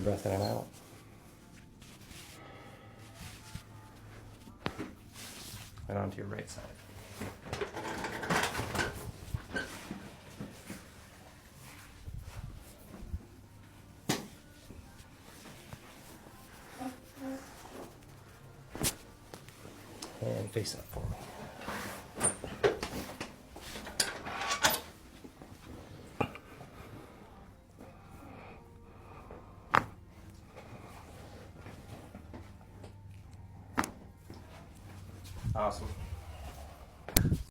breath in and out. And onto your right side. And face up for me. Awesome.